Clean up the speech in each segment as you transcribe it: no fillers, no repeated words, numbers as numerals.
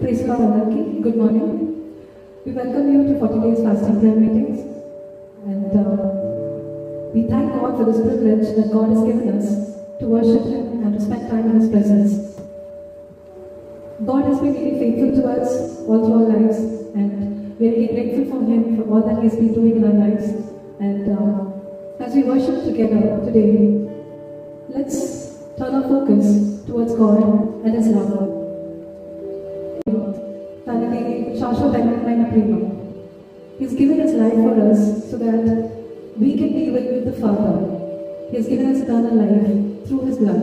Praise God, Anarki. Good morning. We welcome you to 40 Days Fasting Prayer Meetings. And we thank God for this privilege that God has given us to worship Him and to spend time in His presence. God has been really faithful to us all through our lives, and we are really grateful for Him for all that He has been doing in our lives. And as we worship together today, let's turn our focus towards God and His love. He's given His life for us so that we can be with the Father. He has given us eternal life through His blood.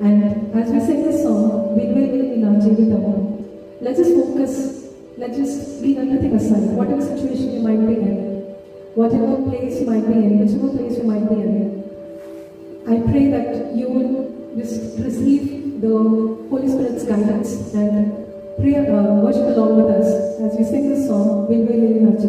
And as we sing this song, let's just focus, let's just leave everything aside. Whatever situation you might be in, whatever place you might be in, whichever place you might be in, I pray that you will just receive the Holy Spirit's guidance and pray, worship along with us as we sing this song, Will We Live in Our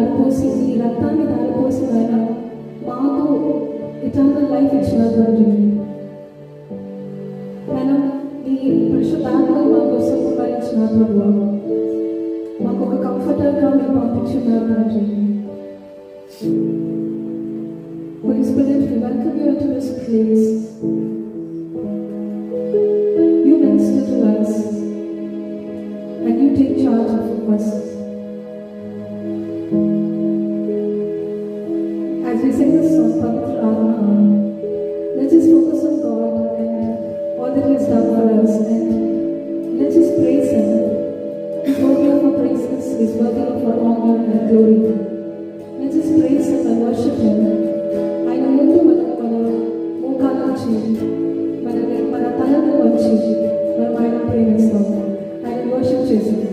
దారిపోసి నీ రక్తాన్ని దారిపోసి ఆయన మాకు eternal life ఇచ్చినారు తండ్రి. ఆయన నీ పరిశుద్ధాత్మను మా కోసం ఉపయోగించినారు ప్రభువా. మాకు ఒక కంఫర్టర్గా మీరు పంపించున్నారు తండ్రి. Holy Spirit, we welcome you into this place. You minister to us and you take charge of us. As we sing this song, Pavitra Aradhana, let's just focus on God and all that He has done for us, and let's just praise Him. He's worthy of our praises, He's worthy of our honor and glory. Let's just praise Him and worship Him. ఆయన ముందు మనం మన మోకాలు వచ్చి మన తలను వచ్చి మనం ఆయన ప్రేమిస్తాం, ఆయన వర్షిప్ చేస్తాం.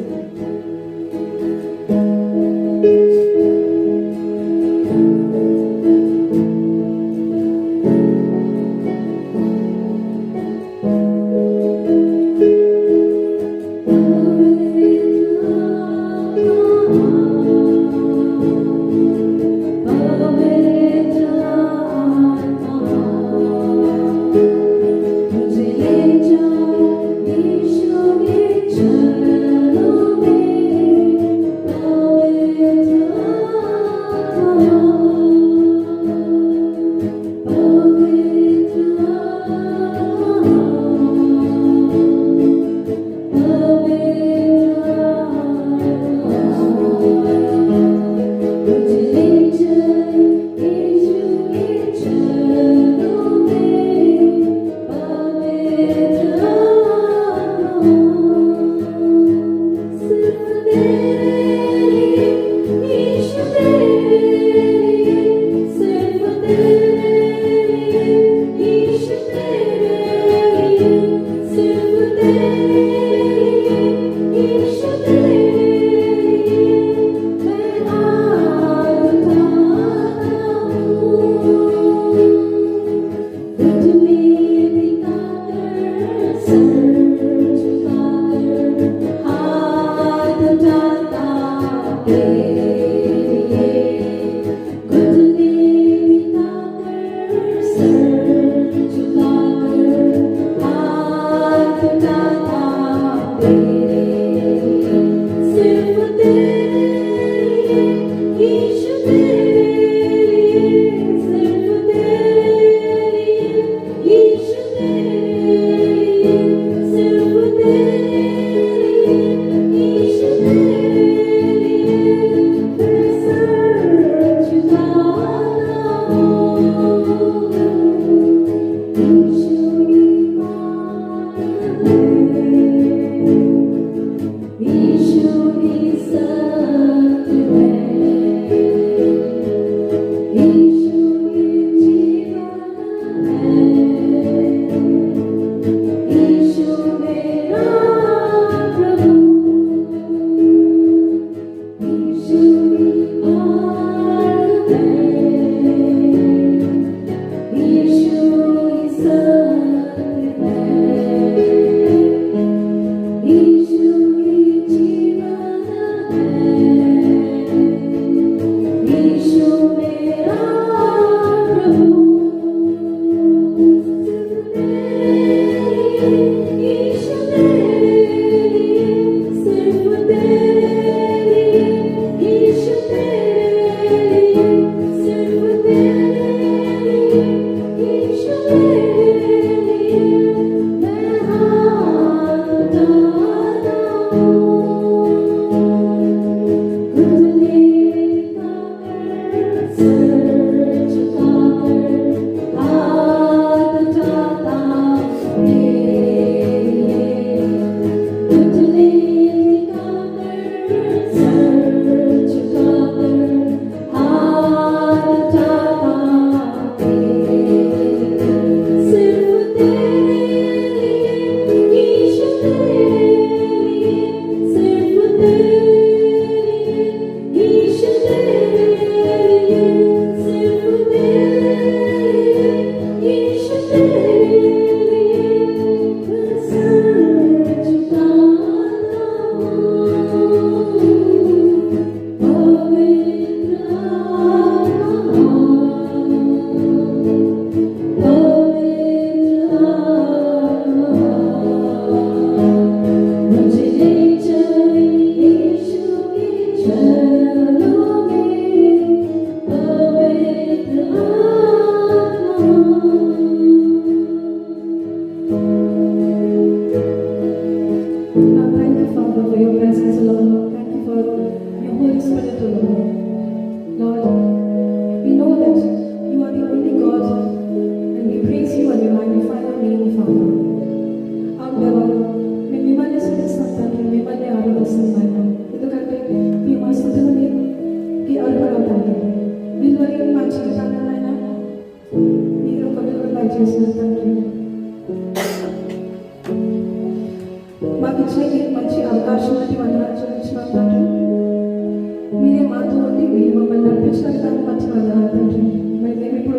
కదా తండ్రి. మరి మేము ఇప్పుడు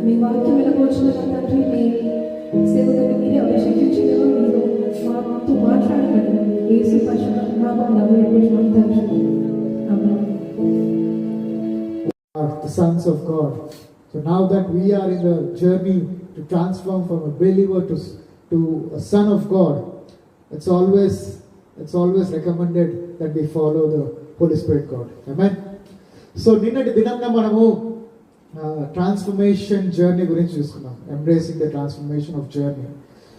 మీ వాక్యం వినబోచున్నాం తండ్రి. మీ సేవకుని మీరే అభిషేకించినగా మీరు మాతో మాట్లాడగలరు. యేసు పరిశుద్ధ నామమున వేడుకుంటున్నాం తండ్రి. ఆమేన్. Are the sons of God. So now that we are in the journey to transform from a believer to a son of God, it's always recommended that we follow the Holy Spirit God. Amen. So నిన్నటి దినంలో మనము transformation journey గురించి చూసుకున్నాం. Embracing the transformation of journey.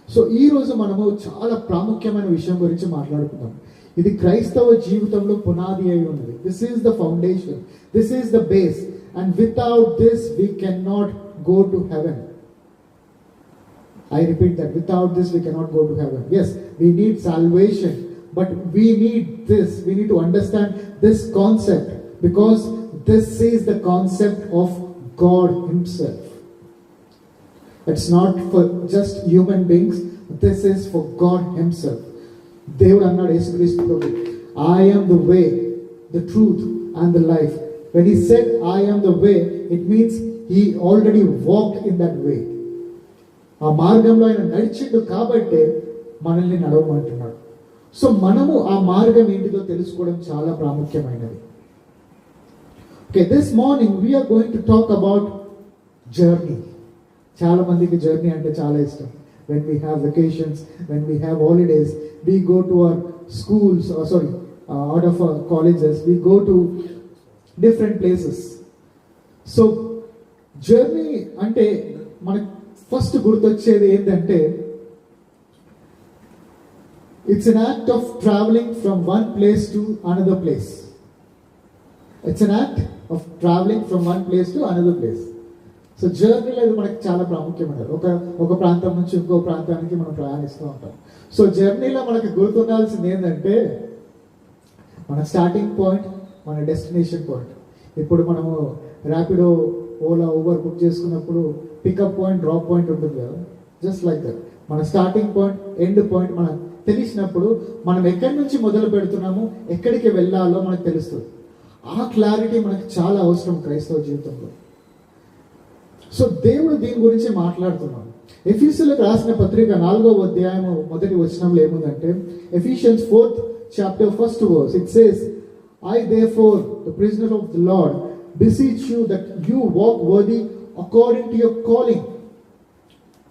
So ఈ రోజు మనము చాలా ప్రాముఖ్యమైన విషయం గురించి మాట్లాడుకుందాం. ఇది క్రైస్తవ జీవితంలో పునాది అయి ఉన్నది. This is the foundation, this is the base, and without this we can not go to heaven. I repeat that, without this we cannot go to heaven. Yes, we need salvation, but we need this, we need to understand this concept, because this is the concept of God himself. It's not for just human beings, this is for God himself. దేవుడు అన్నాడు యేసుక్రీస్తు ప్రభు, I am the way, the truth and the life. When he said I am the way, it means he already walked in that way. ఆ మార్గంలో ఆయన నడిచిండు కాబట్టే మనల్ని నడవమంటున్నాడు. So మనము ఆ మార్గం ఏంటిదో తెలుసుకోవడం చాలా ప్రాముఖ్యమైనది. Okay, this morning we are going to talk about journey. చాలా మందికి జర్నీ అంటే చాలా ఇష్టం. When we have vacations, when we have holidays, we go to our schools, out of our colleges, we go to different places. So journey అంటే మనకు first గుర్తొచ్చేది ఏంటంటే, it's an act of travelling from one place to another place. It's an act of travelling from one place to another place. So జర్నీలో ఇది మనకి చాలా ప్రాముఖ్యమైనది. ఒక ప్రాంతం నుంచి ఇంకో ప్రాంతానికి మనం ప్రయాణిస్తూ ఉంటాం. సో జర్నీలో మనకి గుర్తుండాల్సింది ఏంటంటే, మన స్టార్టింగ్ పాయింట్, మన డెస్టినేషన్ పాయింట్. ఇప్పుడు మనము ర్యాపిడో, ఓలా, ఊబర్ బుక్ చేసుకున్నప్పుడు పికప్ పాయింట్, డ్రాప్ పాయింట్ ఉంటుంది కదా, జస్ట్ లైక్ దట్. మన స్టార్టింగ్ పాయింట్, ఎండ్ పాయింట్ మనకు తెలిసినప్పుడు మనం ఎక్కడి నుంచి మొదలు పెడుతున్నాము, ఎక్కడికి వెళ్ళాలో మనకు తెలుస్తుంది. ఆ క్లారిటీ మనకు చాలా అవసరం క్రైస్తవ జీవితంలో. సో దేవుడు దీని గురించి మాట్లాడుతున్నాడు. ఎఫీసీయులకు రాసిన పత్రిక 4వ అధ్యాయము 1వ వచనంలో ఏముందంటే, Ephesians 4th chapter 1st verse, it says, I therefore, the prisoner of the Lord, beseech you that you walk worthy according to your calling.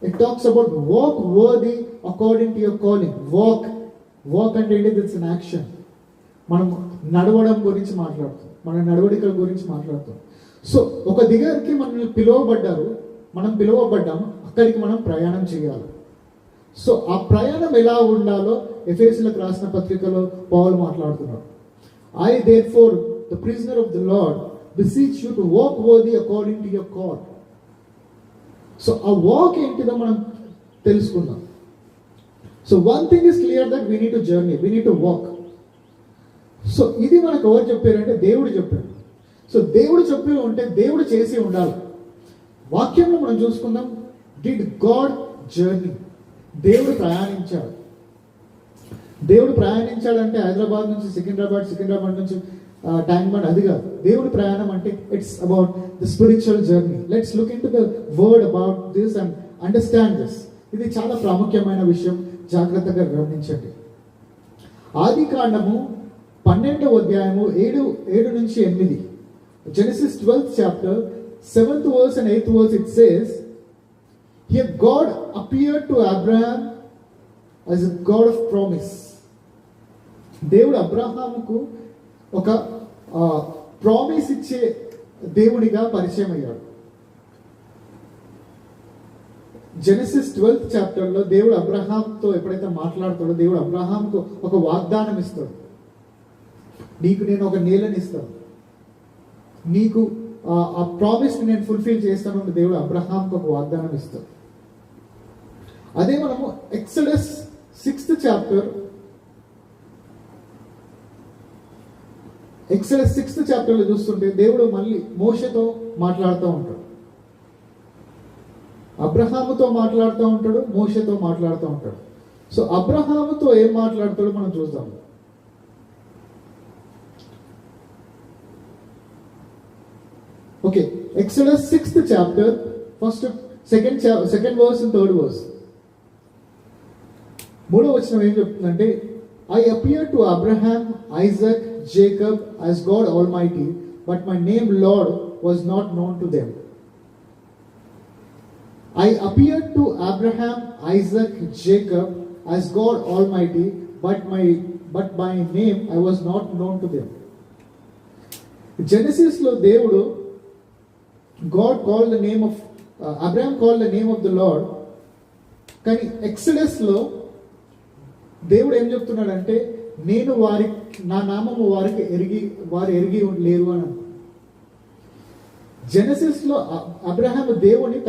It talks about walk worthy according to your calling. Walk అంటే it's an action. మనం నడవడం గురించి మాట్లాడుతాం, మన నడవడికల గురించి మాట్లాడుతాం. So ఒక దగ్గరికి మనల్ని మనం పిలువబడ్డాము, అక్కడికి మనం ప్రయాణం చేయాలి. సో ఆ ప్రయాణం ఎలా ఉండాలో ఎఫెసీయులకు రాసిన పత్రికలో పౌలు మాట్లాడుతున్నాడు. I therefore, the prisoner of the Lord, beseech you to walk worthy according to your call. So ఆ వాక్ ఏంటిదో మనం తెలుసుకుందాం. So one thing is clear, that we need to journey, we need to walk. So ఇది మనకు ఎవరు చెప్పారంటే దేవుడు చెప్పాడు. సో దేవుడు చెప్పి ఉంటే దేవుడు చేసి ఉండాలి. వాక్యంలో మనం చూసుకుందాం, డిడ్ గాడ్ జర్నీ. దేవుడు ప్రయాణించాడు. దేవుడు ప్రయాణించాడంటే హైదరాబాద్ నుంచి సికింద్రాబాద్ నుంచి ట్యాంక్ బండ్ అది కాదు. దేవుడి ప్రయాణం అంటే it's about the spiritual journey. Let's look in to the word about this and understand this. ఇది చాలా ప్రాముఖ్యమైన విషయం, జాగ్రత్తగా గమనించండి. ఆది కాండము 12వ అధ్యాయము 7 నుంచి 8. Genesis 12th chapter 7th verse and 8th verse, it says, here God appeared to Abraham as a God of promise. దేవుడు అబ్రహాముకు ఒక ప్రామిస్ ఇచ్చే దేవుడిగా పరిచయం అయ్యాడు. జెనసిస్ 12th చాప్టర్లో దేవుడు అబ్రహాంతో ఎప్పుడైతే మాట్లాడతాడో, దేవుడు అబ్రహాంకు ఒక వాగ్దానం ఇస్తాడు. నీకు నేను ఒక నేలని ఇస్తాను, నీకు ఆ ప్రామిస్ని నేను ఫుల్ఫిల్ చేస్తాను. దేవుడు అబ్రహాంకు ఒక వాగ్దానం ఇస్తాడు. అదే మనము Exodus 6th chapter, Exodus 6th చాప్టర్లో చూస్తుంటే దేవుడు మళ్ళీ మోషేతో మాట్లాడుతూ ఉంటాడు, అబ్రహాముతో మాట్లాడుతూ ఉంటాడు, మోషేతో మాట్లాడుతూ ఉంటాడు. సో అబ్రహాముతో ఏం మాట్లాడతాడో మనం చూద్దాం. Okay, Exodus 6th chapter, second verse and third verse. మూడో వచనం ఏం చెప్తుందంటే, I appeared to Abraham, Isaac, Jacob as God Almighty, but my name Lord was not known to them. I appeared to Abraham, Isaac, Jacob as God Almighty, but my name I was not known to them. Genesis లో దేవుడు God called the name of Abraham called the name of the Lord. కానీ Exodus లో దేవుడు ఏం చెప్తున్నాడంటే, నేను నా నామము వారు ఎరిగి లేరు అని. జెనసిస్ లో అబ్రహాం దేవుని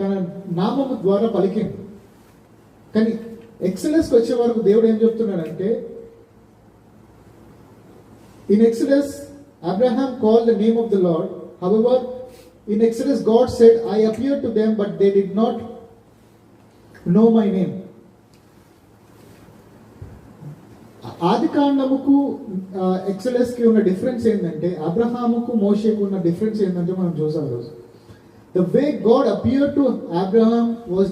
తన నామము ద్వారా పలికింది. కానీ ఎక్సడస్కి వచ్చే వరకు దేవుడు ఏం చెప్తున్నాడంటే, in Exodus Abraham call the name of the Lord, however in Exodus God said, I appear to them but they did not know my name. ఆది కాండముకు ఎక్సడస్ కి ఉన్న డిఫరెన్స్ ఏంటంటే, అబ్రహాముకు మోషేకు ఉన్న డిఫరెన్స్ ఏంటంటే మనం చూసాం రోజు. The way God appeared to Abraham was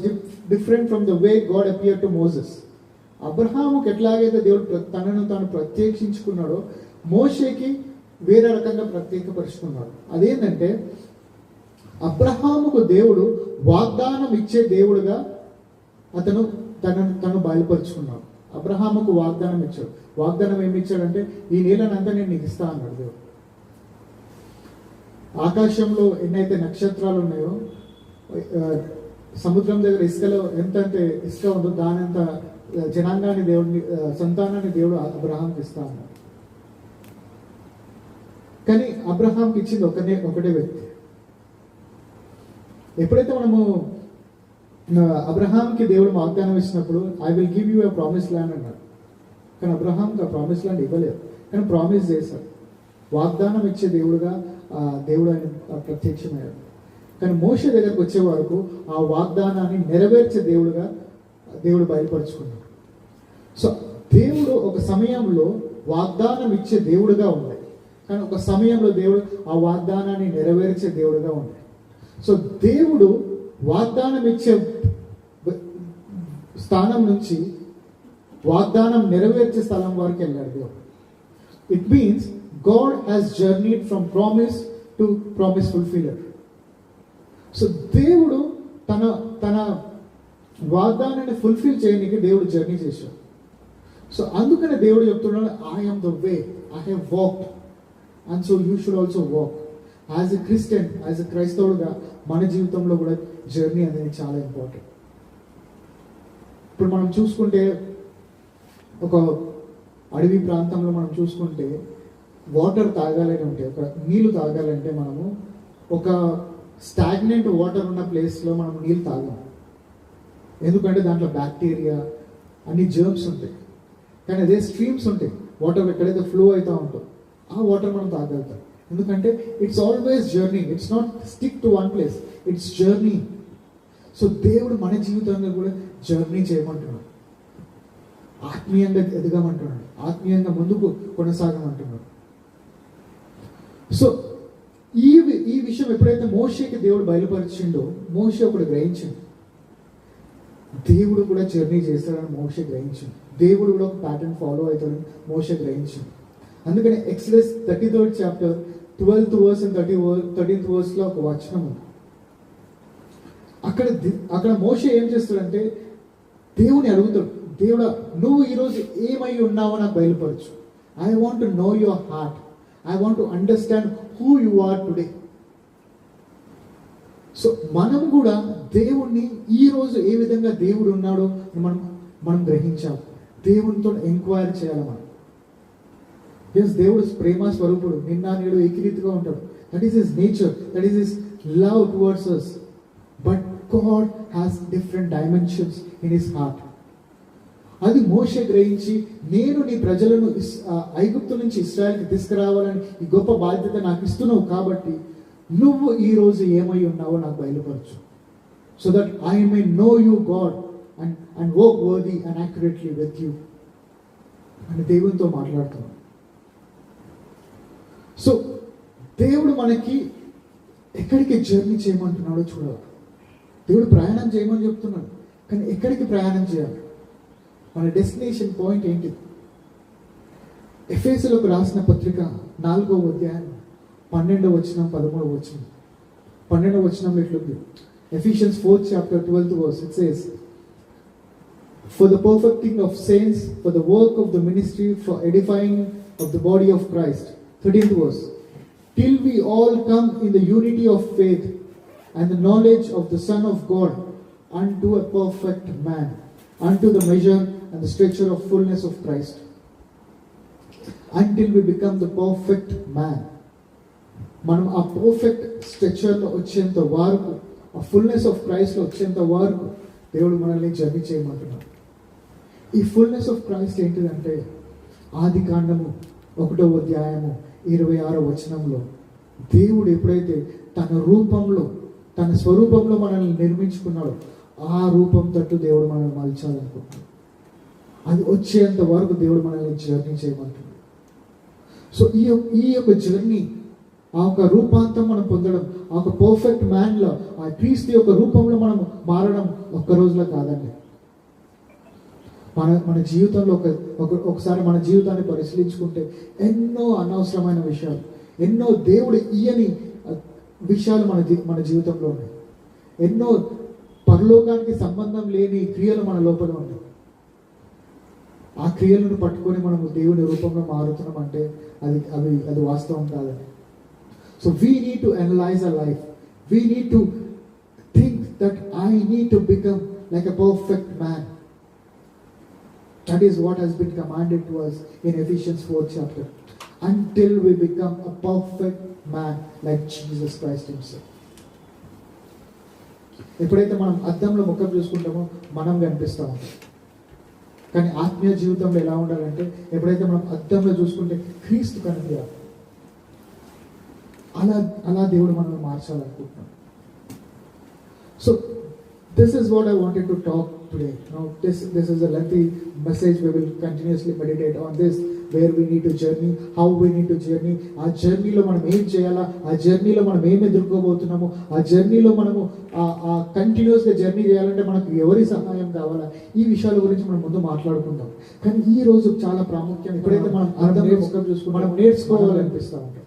different from the way God appeared to Moses. అబ్రహాముకు ఎట్లాగైతే దేవుడు తనను తాను ప్రత్యేకించుకున్నాడో, మోషేకి వేరే రకంగా ప్రత్యేకపరుచుకున్నాడు. అదేంటంటే, అబ్రహాముకు దేవుడు వాగ్దానం ఇచ్చే దేవుడుగా తనను బయలుపరుచుకున్నాడు. అబ్రహాముకు వాగ్దానం ఇచ్చాడు. వాగ్దానం ఏమి ఇచ్చాడంటే, ఈ నీళ్ళనంతా నేను నీకు ఇస్తా అన్నాడు దేవుడు. ఆకాశంలో ఎన్నైతే నక్షత్రాలు ఉన్నాయో, సముద్రం దగ్గర ఇసుకలో ఎంతంటే ఇసుక ఉందో దానంత జనాంగాన్ని సంతానాన్ని దేవుడు అబ్రహాంకి ఇస్తా అన్నాడు. కానీ అబ్రహాంకి ఇచ్చింది ఒకటే వ్యక్తి. ఎప్పుడైతే మనము అబ్రహాంకి దేవుడు వాగ్దానం ఇచ్చినప్పుడు, I will give you a promise land అన్నాడు. కానీ అబ్రహాంకి ఆ ప్రామిస్ ల్యాండ్ ఇవ్వలేదు, కానీ ప్రామిస్ చేశాడు. వాగ్దానం ఇచ్చే దేవుడుగా దేవుడు ఆయన ప్రత్యక్షమయ్యాడు. కానీ మోషే దగ్గరకు వచ్చే వరకు ఆ వాగ్దానాన్ని నెరవేర్చే దేవుడుగా దేవుడు బయలుపరుచుకున్నాడు. సో దేవుడు ఒక సమయంలో వాగ్దానం ఇచ్చే దేవుడుగా ఉంది, కానీ ఒక సమయంలో దేవుడు ఆ వాగ్దానాన్ని నెరవేర్చే దేవుడుగా ఉంది. సో దేవుడు వాగ్దానం ఇచ్చే స్థానం నుంచి వాగ్దానం నెరవేర్చే స్థలం వరకు వెళ్ళాడు దేవుడు. It means God has journeyed from promise to promise fulfiller. So దేవుడు తన వాగ్దానాన్ని ఫుల్ఫిల్ చేయడానికి దేవుడు జర్నీ చేశాడు. సో అందుకనే దేవుడు చెప్తున్నాడు, I am the way, I have walked and so you should also walk. As a Christian, as a క్రైస్తవుడుగా మన జీవితంలో కూడా జర్నీ అనేది చాలా ఇంపార్టెంట్. ఇప్పుడు మనం చూసుకుంటే, ఒక అడవి ప్రాంతంలో మనం చూసుకుంటే, వాటర్ తాగాలని ఉంటే, ఒక నీళ్ళు తాగాలంటే మనము ఒక స్టాగ్నెంట్ వాటర్ ఉన్న ప్లేస్లో మనం నీళ్ళు తాగాం. ఎందుకంటే దాంట్లో బ్యాక్టీరియా, అన్ని జర్మ్స్ ఉంటాయి. కానీ అదే స్ట్రీమ్స్ ఉంటాయి, వాటర్ ఎక్కడైతే ఫ్లో అవుతూ ఉంటుందో ఆ వాటర్ మనం తాగలుగుతాం. ఎందుకంటే it's always journey, it's not stick to one place, it's journey. So దేవుడు మన జీవితంలో కూడా జర్నీ చేయమంటున్నాడు, ఆత్మీయంగా ఎదగమంటున్నాడు, ఆత్మీయంగా ముందుకు కొనసాగమంటున్నాడు. సో ఈ విషయం ఎప్పుడైతే మోషేకి దేవుడు బయలుపరిచిండో, మోషే ఒకడు గ్రహించిండు, దేవుడు కూడా జర్నీ చేస్తాడని మోషే గ్రహించిండు, దేవుడు కూడా ఒక ప్యాటర్న్ ఫాలో అవుతాడని మోషే గ్రహించిండు. అందుకని Exodus 33rd chapter 12th verse and 13th verse లో ఒక వచనం ఉంది. అక్కడ మోషే ఏం చేస్తాడంటే, దేవుని అడుగుతాడు, దేవుడా నువ్వు ఈరోజు ఏమై ఉన్నావో నాకు బయలుపరచు. I want to know your heart, I want to understand who you are today. So మనం కూడా దేవుణ్ణి ఈరోజు ఏ విధంగా దేవుడు ఉన్నాడో మనం గ్రహించాలి. దేవునితో ఎంక్వైరీ చేయాలి మనం. దేవుడు ప్రేమ స్వరూపుడు, నిన్న నేడు ఏకరీతిగా ఉంటాడు. That is his nature, that is his love towards us. But God has different dimensions in his heart. అది మోషే గ్రహించి, నేను నీ ప్రజలను ఐగుప్తు నుంచి ఇశ్రాయేలుకి తీసుకురావాలని ఈ గొప్ప బాధ్యత నాకు ఇస్తున్నావు, కాబట్టి నువ్వు ఈ రోజు ఏమై ఉన్నావో నాకు బయలుపరచు. So that I may know you God and work worthy and accurately with you అని దేవునితో మాట్లాడుతున్నాడు. సో దేవుడు మనకి ఎక్కడికి జర్నీ చేయమంటున్నాడో చూడాలి. దేవుడు ప్రయాణం చేయమని చెప్తున్నాడు, కానీ ఎక్కడికి ప్రయాణం చేయాలి? మన డెస్టినేషన్ పాయింట్ ఏంటి? ఎఫెసీయులకు రాసిన పత్రిక 4వ అధ్యాయం 12వ వచనం 13వ వచనం. 12వ వచనంలో ఇట్లుంది. Ephesians 4th chapter 12th verse. It says, for the perfecting of saints, for the work of the ministry, for edifying of the body of Christ. 13th verse. Till we all come in the unity of faith and the knowledge of the Son of God, unto a perfect man, unto the measure and the stature of fullness of Christ. Until we become the perfect man. మనం ఆ perfect స్ట్రక్చర్లో వచ్చేంత వరకు, ఆ fullness of క్రైస్ట్లో వచ్చేంత వరకు దేవుడు మనల్ని journey చేయమంటున్నాడు. ఈ ఫుల్నెస్ ఆఫ్ క్రైస్ట్ ఏంటిదంటే, ఆది కాండము 1వ అధ్యాయము 26వ వచనంలో దేవుడు ఎప్పుడైతే తన రూపంలో, తన స్వరూపంలో మనల్ని నిర్మించుకున్నాడో, ఆ రూపం తట్టు దేవుడు మనల్ని మలచాలనుకుంటున్నాడు. అది వచ్చేంత వరకు దేవుడు మనల్ని జర్నీ చేయమంటున్నాడు. సో ఈ యొక్క జర్నీ, ఆ యొక్క రూపాంతం మనం పొందడం, ఆ యొక్క పర్ఫెక్ట్ మ్యాన్లో, ఆ క్రీస్తు యొక్క రూపంలో మనం మారడం ఒక్క రోజులో కాదండి. మన జీవితంలో ఒకసారి మన జీవితాన్ని పరిశీలించుకుంటే ఎన్నో అనవసరమైన విషయాలు, ఎన్నో దేవుడు ఇయ్యని విషయాలు మన జీవితంలో ఉన్నాయి. ఎన్నో పరలోకానికి సంబంధం లేని క్రియలు మన లోపల ఉన్నాయి. ఆ క్రియలను పట్టుకొని మనం దేవుని రూపంలో మారుతున్నాం అంటే అది వాస్తవం కాదండి. So we need to analyze our life. We need to think that I need to become like a perfect man. That is what has been commanded to us in Ephesians 4th chapter. Until we become a perfect man like Jesus Christ himself. ఎప్పుడైతే మనం అద్దంలో ముఖం చూసుకుంటామో మనం కనిపిస్తాం. కానీ ఆత్మీయ జీవితంలో ఎలా ఉండాలంటే, ఎప్పుడైతే మనం అద్దంలో చూసుకుంటే క్రీస్తు కనిపించాలి. అలా దేవుడు మనల్ని మార్చాలనుకుంటున్నాడు. So this is what I wanted to talk today. Now this is a lengthy message. We will continuously meditate on this, where we need to journey, how we need to journey. ఆ జర్నీలో మనం ఏం చేయాలా, ఆ జర్నీలో మనం ఏం ఎదుర్కోబోతున్నాము, ఆ జర్నీలో మనము ఆ కంటిన్యూస్గా జర్నీ చేయాలంటే మనకు ఎవరి సహాయం కావాలా, ఈ విషయాల గురించి మనం ముందు మాట్లాడుకుందాం. కానీ ఈ రోజు చాలా ప్రాముఖ్యం. ఎప్పుడైతే మనం మనం నేర్చుకోవాలనిపిస్తూ ఉంటాం,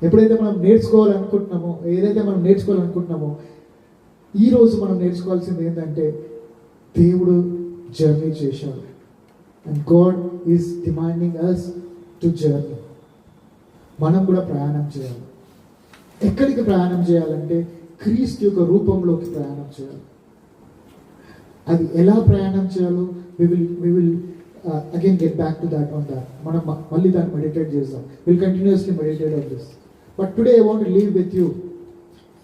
ఎప్పుడైతే మనం నేర్చుకోవాలనుకుంటున్నామో, ఏదైతే మనం నేర్చుకోవాలనుకుంటున్నామో, ఈ రోజు మనం నేర్చుకోవాల్సింది ఏంటంటే, దేవుడు జర్నీ చేశాడు. And God is demanding us to journey. మనం కూడా ప్రయాణం చేయాలి. ఎక్కడికి ప్రయాణం చేయాలంటే, క్రీస్తు యొక్క రూపంలోకి ప్రయాణం చేయాలి. అది ఎలా ప్రయాణం చేయాలో we will again get back to that on that. మనం మళ్ళీ దాన్ని మెడిటేట్ చేద్దాం. We'll continuously meditate on this. But today I want to leave with you.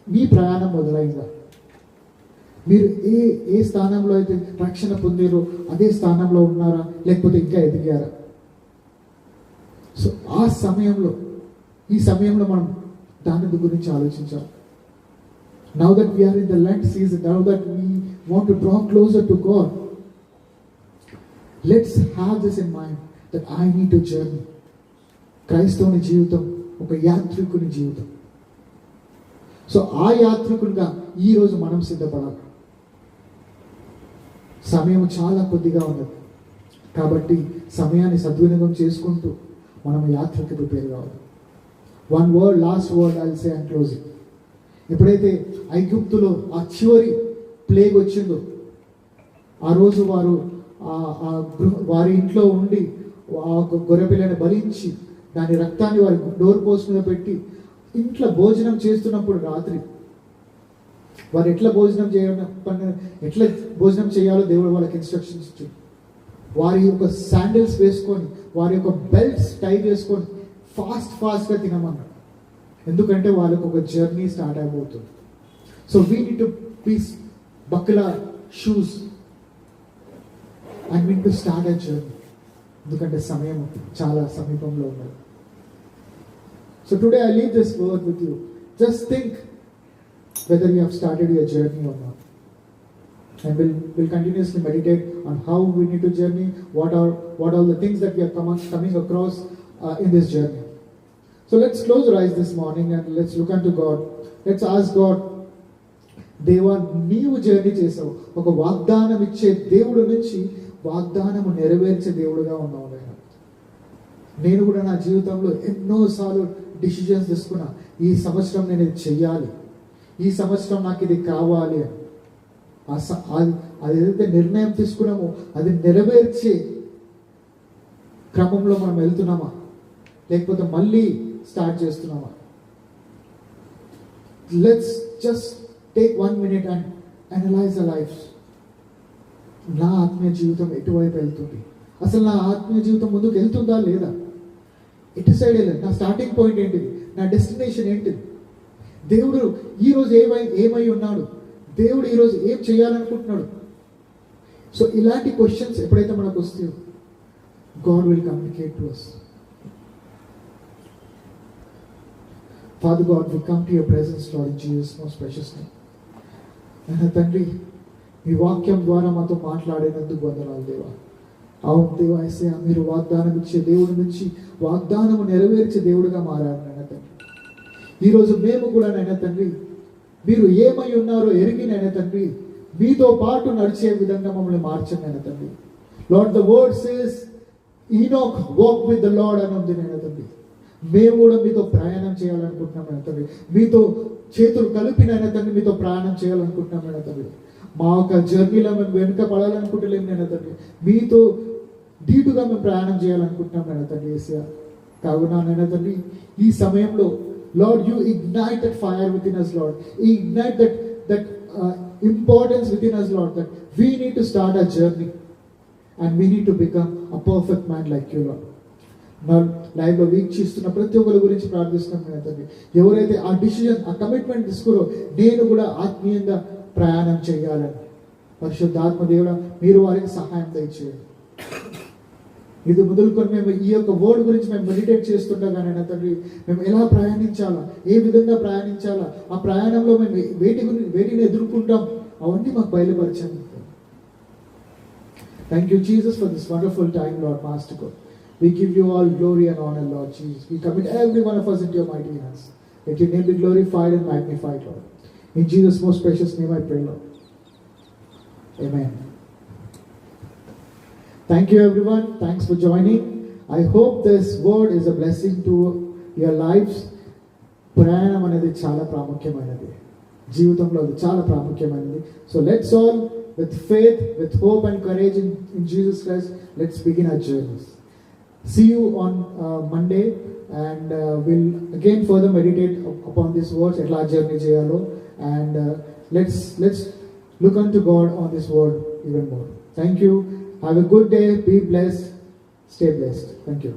మీ ప్రయాణం మొదలైందా? మీరు ఏ స్థానంలో అయితే రక్షణ పొందారో అదే స్థానంలో ఉన్నారా, లేకపోతే ఇంకా ఎదిగారా? సో ఈ సమయంలో మనం దాని గురించి ఆలోచించాలి. Now that we are in the Lent season, now that we want to draw closer to God, let's have this in mind, that I need to journey. క్రైస్తవుని జీవితం ఒక యాత్రికుని జీవితం. సో ఆ యాత్రికునిగా ఈరోజు మనం సిద్ధపడాలి. సమయం చాలా కొద్దిగా ఉన్నది కాబట్టి సమయాన్ని సద్వినియోగం చేసుకుంటూ మనం యాత్రకి ప్రిపేర్ కావాలి. Last word I'll say and closing. ఎప్పుడైతే ఐగుప్తులో ఆ చివరి ప్లేగ్ వచ్చిందో, ఆ రోజు వారి ఇంట్లో ఉండి ఆ గొర్రెపిల్లని బలించి దాని రక్తాన్ని వారి డోర్ పోస్ట్ మీద పెట్టి ఇంట్లో భోజనం చేస్తున్నప్పుడు రాత్రి వారు ఎట్లా భోజనం చేయాలో దేవుడు వాళ్ళకి ఇన్స్ట్రక్షన్స్ ఇచ్చాడు. వారి యొక్క శాండిల్స్ వేసుకొని, వారి యొక్క బెల్ట్స్ టై చేసుకొని ఫాస్ట్గా తినమన్నాడు. ఎందుకంటే వాళ్ళకు ఒక జర్నీ స్టార్ట్ అయిపోతుంది. So we need to buckle shoes and we to start a journey. ఎందుకంటే సమయం చాలా సమీపంలో ఉన్నది. So today I leave this word with you. Just think whether you have started your journey or not. And we'll continuously meditate on how we need to journey, what are the things that we are coming across in this journey. So let's close our eyes this morning and let's look unto God. Let's ask God, దేవా నీవు journey చేసావు, ఒక వాగ్దానం ఇచ్చే దేవుడు నుంచి వాగ్దానము నెరవేర్చే దేవుడుగా ఉన్నావు నాయన. నేను కూడా నా జీవితంలో ఎన్నోసార్లు డిసిజన్స్ తీసుకున్నా, ఈ సంవత్సరం నేను ఇది చెయ్యాలి, ఈ సంవత్సరం నాకు ఇది కావాలి అని. అది ఏదైతే నిర్ణయం తీసుకున్నామో అది నెరవేర్చే క్రమంలో మనం వెళ్తున్నామా, లేకపోతే మళ్ళీ స్టార్ట్ చేస్తున్నామా? Let's just take 1 minute and analyse the life. నా ఆత్మీయ జీవితం ఎటువైపు వెళ్తుంది? అసలు నా ఆత్మీయ జీవితం ముందుకు వెళ్తుందా లేదా? ఎటు సైడ్ వెళ్ళాలి? నా స్టార్టింగ్ పాయింట్ ఏంటిది? నా డెస్టినేషన్ ఏంటిది? దేవుడు ఈరోజు ఏమై ఉన్నాడు? దేవుడు ఈరోజు ఏం చేయాలనుకుంటున్నాడు? సో ఇలాంటి క్వశ్చన్స్ ఎప్పుడైతే మనకు వస్తాయో God will communicate to us. Father God, we come to your presence, Lord, in Jesus' most precious name. And తండ్రి, మీ వాక్యం ద్వారా మాతో మాట్లాడినందుకు వందనాలు దేవా. అవును దేవా, యేసయ్యా, మీరు వాగ్దానం ఇచ్చే దేవుడి నుంచి వాగ్దానము నెరవేర్చే దేవుడిగా మారారు నాయన తండ్రి. ఈరోజు మేము కూడా నాయన తండ్రి, మీరు ఏమై ఉన్నారో ఎరిగి నాయన తండ్రి, మీతో పాటు నడిచే విధంగా మమ్మల్ని మార్చండి నాయన తండ్రి. Lord, the word says Enoch walked with the Lord అని ఉంది నాయన తండ్రి. మేము కూడా మీతో ప్రయాణం చేయాలనుకుంటున్నాం నాయన తండ్రి. మీతో చేతులు కలిపి నాయన తండ్రి మీతో ప్రయాణం చేయాలనుకుంటున్నాం నాయన తండ్రి. మా యొక్క జర్నీలో మేము వెనుక పడాలనుకుంటలేము నాయన తండ్రి. మీతో ధీటుగా మేము ప్రయాణం చేయాలనుకుంటున్నాం నాయన తండ్రి యేసయ్యా. కావున నాయన తండ్రి, ఈ సమయంలో Lord, you ignite that fire within us, Lord. Ignite that importance within us, Lord, that we need to start our journey and we need to become a perfect man like you, Lord. నా లైఫ్లో వీక్షిస్తున్న ప్రతి ఒక్కరి గురించి ప్రార్థిస్తున్నాం నాయన తండ్రి. ఎవరైతే ఆ డిసిజన్, ఆ కమిట్మెంట్ తీసుకురో, నేను కూడా ఆత్మీయంగా ప్రయాణం చేయాలని, పరిశుద్ధాత్మ దేవుడా మీరు వారికి సహాయం దయచేయండి. ఇది మొదలుకొని మేము ఈ యొక్క వర్డ్ గురించి మేము మెడిటేట్ చేస్తుండగా నాయన తండ్రి, మేము ఎలా ప్రయాణించాలా, ఏ విధంగా ప్రయాణించాలా, ఆ ప్రయాణంలో మేము వేటిని ఎదుర్కొంటాం, అవన్నీ మాకు బయలుపరచండి. Thank you, Jesus, for this wonderful time, Lord, Master God. We give you all glory and honor, Lord Jesus. We commit every one of us into your mighty hands. Let your name be glorified and magnified, Lord. In Jesus' most precious name I pray, Lord. Amen. Thank you, everyone. Thanks for joining. I hope this word is a blessing to your lives. ప్రయాణం అనేది చాలా ప్రాముఖ్యమైనది, జీవితంలో అది చాలా ప్రాముఖ్యమైనది. So let's all, with faith, with hope and courage in Jesus Christ, let's begin our journeys. See you on Monday, and we'll again further meditate upon these words, etla journey cheyalo, and let's look unto God on this word even more. Thank you. Have a good day. Be blessed. Stay blessed. Thank you.